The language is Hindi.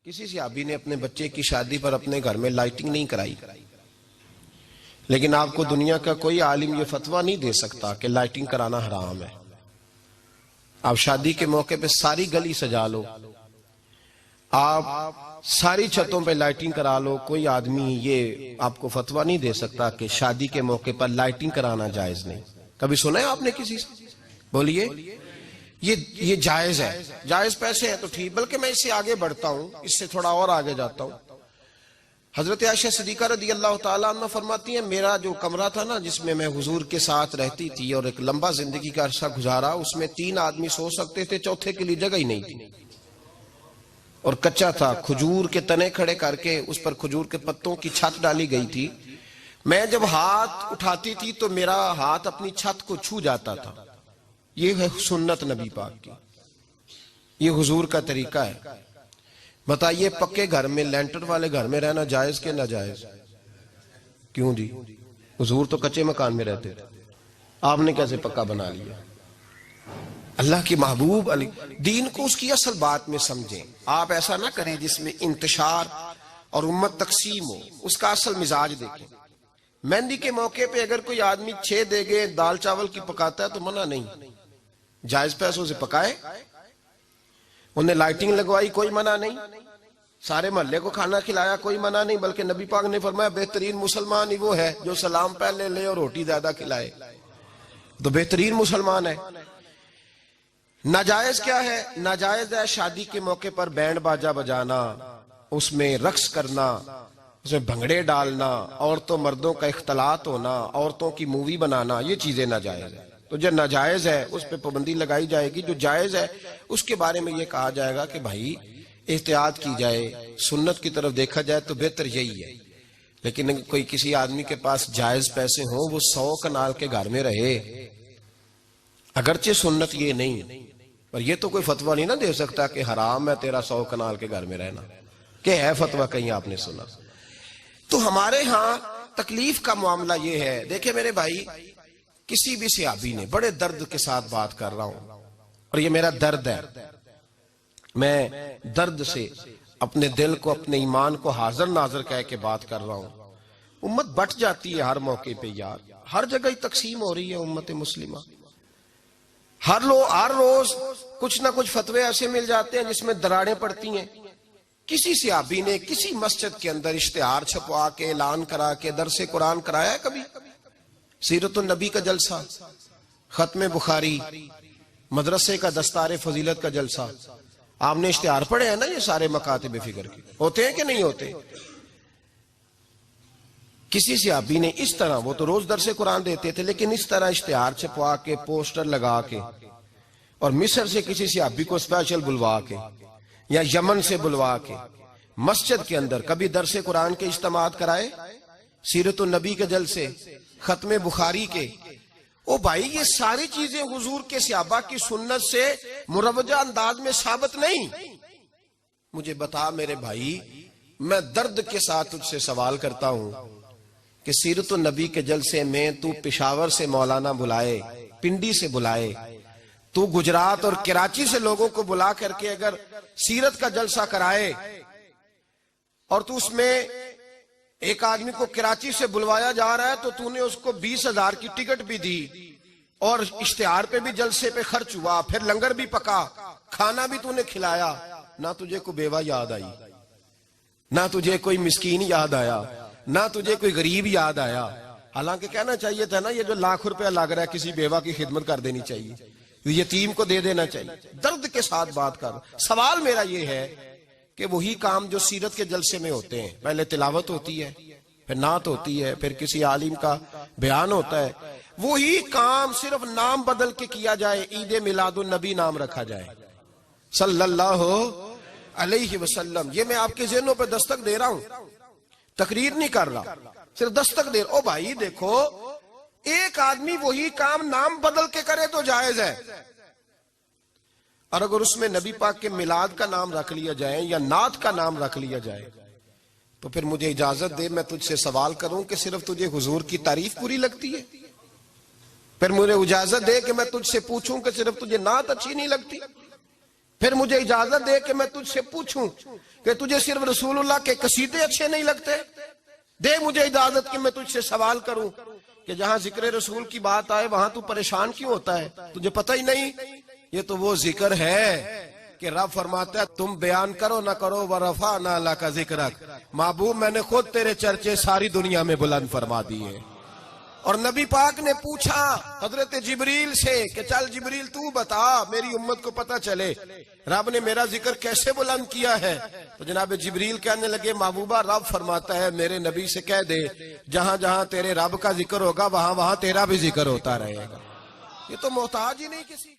किसी सहाबी ने अपने बच्चे की शादी पर अपने घर में लाइटिंग नहीं कराई, लेकिन आपको दुनिया का कोई आलिम ये फतवा नहीं दे सकता कि लाइटिंग कराना हराम है। आप शादी के मौके पे सारी गली सजा लो, आप सारी छतों पे लाइटिंग करा लो, कोई आदमी ये आपको फतवा नहीं दे सकता कि शादी के मौके पर लाइटिंग कराना जायज नहीं। कभी सुना है आपने किसी से? बोलिए। ये जायज है, जायज पैसे हैं तो ठीक। बल्कि मैं इससे आगे बढ़ता हूं, इससे थोड़ा और आगे जाता हूं। हजरत आयशा सिद्दीका रदी अल्लाह ताला अन्हा फरमाती हैं, मेरा जो कमरा था ना जिसमें मैं हुजूर के साथ रहती थी और एक लंबा जिंदगी का अरसा गुजारा, उसमें 3 आदमी सो सकते थे, चौथे के लिए जगह ही नहीं थी और कच्चा था। खजूर के तने खड़े करके उस पर खजूर के पत्तों की छत डाली गई थी। मैं जब हाथ उठाती थी तो मेरा हाथ अपनी छत को छू जाता था। ये है सुन्नत नबी पाक की, ये हुजूर का तरीका है। बताइए पक्के घर में, लेंटर वाले घर में रहना जायज के नाजायज? क्यों जी? हुजूर तो कच्चे मकान में रहते थे, आपने कैसे पक्का बना लिया? अल्लाह की महबूब अली दीन को उसकी असल बात में समझें। आप ऐसा ना करें जिसमें इंतशार और उम्मत तकसीम हो, उसका असल मिजाज देखें। मेहंदी के मौके पे अगर कोई आदमी 6 देगे दाल चावल की पकाता है तो मना नहीं, जायज पैसों से पकाए। उन्हें लाइटिंग लगवाई, कोई मना नहीं। सारे मोहल्ले को खाना खिलाया, कोई मना नहीं। बल्कि नबी पाक ने फरमाया बेहतरीन मुसलमान ही वो है जो सलाम पहले ले और रोटी ज्यादा खिलाए, तो बेहतरीन मुसलमान है। नाजायज क्या है? नाजायज है शादी के मौके पर बैंड बाजा बजाना, उसमें रक्स करना, उसमें भंगड़े डालना, औरतों मर्दों का इख्तलात होना, औरतों की मूवी बनाना, ये चीजें नाजायज है। तो जो नाजायज है उस पर पाबंदी लगाई जाएगी, जो जायज है उसके बारे में ये कहा जाएगा कि भाई एहतियात की जाए, सुन्नत की तरफ देखा जाए तो बेहतर यही है। लेकिन कोई किसी आदमी के पास जायज पैसे हो, वो 100 कनाल के घर में रहे, अगरचे सुन्नत ये नहीं, पर ये तो कोई फतवा नहीं ना दे सकता कि हराम है तेरा 100 कनाल के घर में रहना। क्या है फतवा? कहीं आपने सुना? तो हमारे यहाँ तकलीफ का मामला ये है। देखे मेरे भाई, किसी भी सहाबी ने, बड़े दर्द के साथ बात कर रहा हूं और ये मेरा दर्द है, मैं दर्द से अपने दिल को, अपने ईमान को हाजिर नाजिर कह के बात कर रहा हूं। उम्मत बट जाती है हर मौके पे यार, हर जगह ही तकसीम हो रही है उम्मत मुस्लिमा। हर रोज कुछ ना कुछ फतवे ऐसे मिल जाते हैं जिसमें दरारें पड़ती हैं। किसी सहाबी ने किसी मस्जिद के अंदर इश्तिहार छपवा के, ऐलान करा के दरसे कुरान कराया है कभी? सीरतुन नबी का जलसा, खत्म बुखारी, मदरसे का दस्तारे फजीलत का जलसा, आपने इश्तिहार पढ़े हैं ना? ये सारे मकातिब फिक्र के होते हैं कि नहीं होते? किसी सहाबी ने इस तरह, वो तो रोज दरसे कुरान देते थे, लेकिन इस तरह इश्तिहार छपवा के, पोस्टर लगा के, और मिस्र से किसी सहाबी को स्पेशल बुलवा के या यमन से बुलवा के मस्जिद के अंदर कभी दरसे कुरान के इज्तिमात कराए, सीरतुन नबी के जलसे, खत्म बुखारी के? ओ भाई, ये सारी चीजें हुजूर के सहाबा की सुन्नत से मुरवजा अंदाज में साबित नहीं। मुझे बता मेरे भाई, मैं दर्द के साथ तुझसे सवाल करता हूं कि सीरतुन नबी के जलसे में तू पेशावर से मौलाना बुलाए, पिंडी से बुलाए, तू गुजरात और कराची से लोगों को बुला करके अगर सीरत का जलसा कराए और तू उसमें एक आदमी को कराची से बुलवाया जा रहा है तो तूने उसको 20,000 की टिकट भी दी और इश्तिहार पे भी जलसे पे खर्च हुआ, फिर लंगर भी पका, खाना भी तूने खिलाया, ना तुझे कोई बेवा याद आई, ना तुझे कोई मिस्कीन याद आया, ना तुझे कोई गरीब याद आया? हालांकि कहना चाहिए था ना, ये जो लाख रुपया लग रहा है किसी बेवा की खिदमत कर देनी चाहिए, यतीम को दे देना चाहिए। दर्द के साथ बात कर। सवाल मेरा ये है कि वही काम जो सीरत के जलसे में होते हैं, पहले तिलावत होती है, फिर नात होती है, फिर किसी आलिम का बयान होता है, वही काम सिर्फ नाम बदल के किया जाए, ईद मिलादुन नबी नाम रखा जाए सल्लल्लाहु अलैहि वसल्लम। ये मैं आपके ज़हनों पे दस्तक दे रहा हूं, तकरीर नहीं कर रहा, सिर्फ दस्तक दे रहा। ओ भाई देखो, एक आदमी वही काम नाम बदल के करे तो जायज है, और अगर उसमें नबी पाक के मिलाद का नाम रख लिया जाए या नात का नाम रख लिया जाए तो फिर मुझे इजाजत दे, मैं तुझसे सवाल करूं कि सिर्फ तुझे हुजूर की तारीफ पूरी लगती है? फिर मुझे इजाजत दे कि मैं तुझसे पूछूं कि सिर्फ तुझे नात अच्छी नहीं लगती? फिर मुझे इजाजत दे कि मैं तुझसे पूछूं कि तुझे सिर्फ रसूलुल्लाह के कसीदे अच्छे नहीं लगते? दे मुझे इजाजत कि मैं तुझसे सवाल करूं कि जहां जिक्र रसूल की बात आए वहां तू परेशान क्यों होता है? तुझे पता ही नहीं ये तो वो जिक्र है कि रब फरमाता है तुम बयान करो ना करो वरफा ना ला का जिक्र, महबूब मैंने खुद तेरे चर्चे सारी दुनिया में बुलंद फरमा दिए। और नबी पाक ने पूछा हजरत जिब्रील से कि चल जिब्रील तू बता मेरी उम्मत को पता चले रब ने मेरा जिक्र कैसे बुलंद किया है। तो जनाब जिब्रील कहने लगे महबूबा रब फरमाता है मेरे नबी से कह दे जहां जहां तेरे रब का जिक्र होगा वहां वहां तेरा भी जिक्र होता रहेगा। ये तो मोहताज ही नहीं किसी